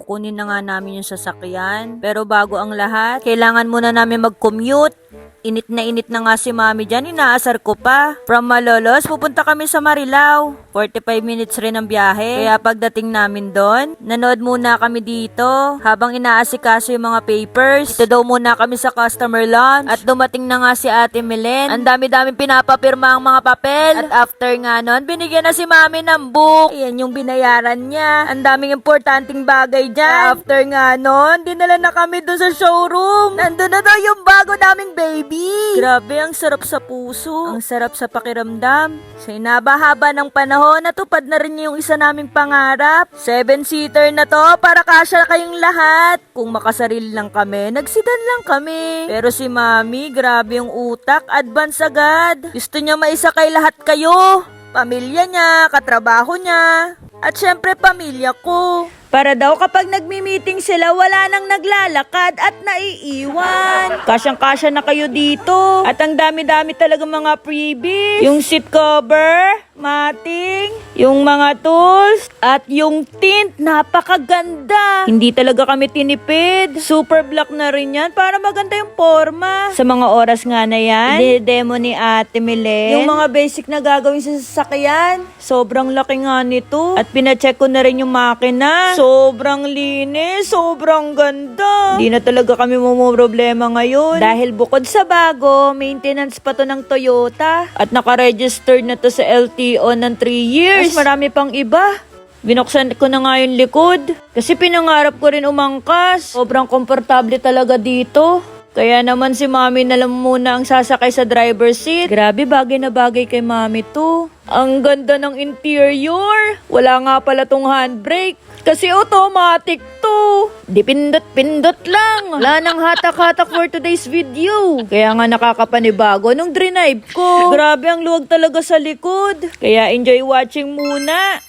kukunin na nga namin yung sasakyan. Pero bago ang lahat, kailangan muna namin mag-commute. Init na nga si mami dyan, inaasar ko pa. From Malolos, pupunta kami sa Marilao. 45 minutes rin ang biyahe. Kaya pagdating namin doon, nanood muna kami dito. Habang inaasikaso yung mga papers, ito daw muna kami sa customer lounge. At dumating na nga si Ate Melen. Ang dami-daming pinapapirma ang mga papel. At after nga nun, binigyan na si mami ng book. Ayan yung binayaran niya. Ang daming importanteng bagay dyan. After nga nun, dinala na kami doon sa showroom. Nandun na daw yung bago naming baby. Grabe, ang sarap sa puso. Ang sarap sa pakiramdam. Sa inabahaba ng panahon, natupad na rin yung isa naming pangarap. 7-seater na to para kasya kayong lahat. Kung makasarili lang kami, nagsidan lang kami. Pero si mami, grabe yung utak, advance agad. Gusto niya maisakay lahat kayo. Pamilya niya, katrabaho niya, at syempre pamilya ko. Para daw kapag nagmi-meeting sila, wala nang naglalakad at naiiwan. Kasyang-kasya na kayo dito. At ang dami-dami talaga mga freebies. Yung seat cover, mating, yung mga tools, at yung tint, napakaganda. Hindi talaga kami tinipid. Super black na rin yan para maganda yung forma. Sa mga oras nga na yan, demo ni Ate Melen. Yung mga basic na gagawin sa sasakyan, sobrang laki nga nito. At pinacheck ko na rin yung makina. Sobrang linis, sobrang ganda. Di na talaga kami problema ngayon. Dahil bukod sa bago, maintenance pa to ng Toyota. At naka-registered na to sa LTO ng 3 years. Mas marami pang iba. Binuksan ko na nga yung likod. Kasi pinangarap ko rin umangkas. Sobrang komportable talaga dito. Kaya naman si mami na lang muna ang sasakay sa driver's seat. Grabe, bagay na bagay kay mami to. Ang ganda ng interior. Wala nga pala tong handbrake. Kasi automatic to. Di pindot-pindot lang. Wala nang hatak-hatak for today's video. Kaya nga nakakapanibago nung drive ko. Grabe, ang luwag talaga sa likod. Kaya enjoy watching muna.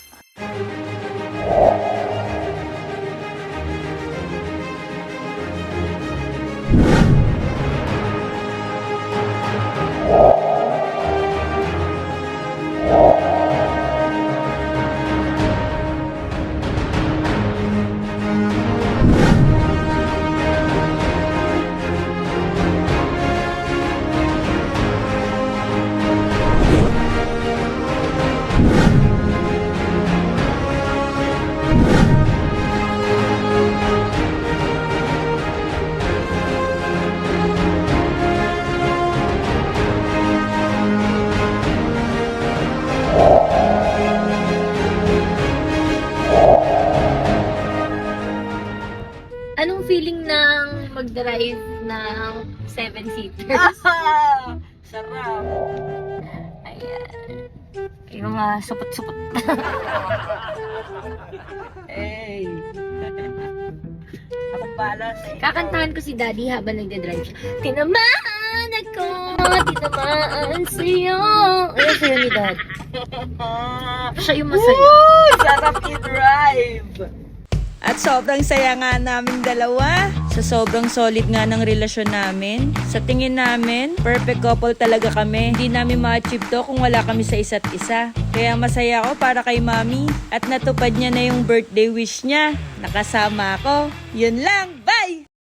Anong feeling ng mag-drive ng 7-seater? Sarap. Ayan. Yung mga supot-supot. Hey. Akong balas eh. Kakantahan ko si Daddy habang nagde-drive siya. Tinamaan ako, tinamaan sa'yo. Ayan sa'yo ni Dad. Siya yung masaya. Woo! Sarap i-drive! At sobrang saya nga namin dalawa. Sa sobrang solid nga ng relasyon namin. Sa tingin namin, perfect couple talaga kami. Hindi namin ma-achieve to kung wala kami sa isa't isa. Kaya masaya ako para kay mami. At natupad niya na yung birthday wish niya. Nakasama ako. Yun lang.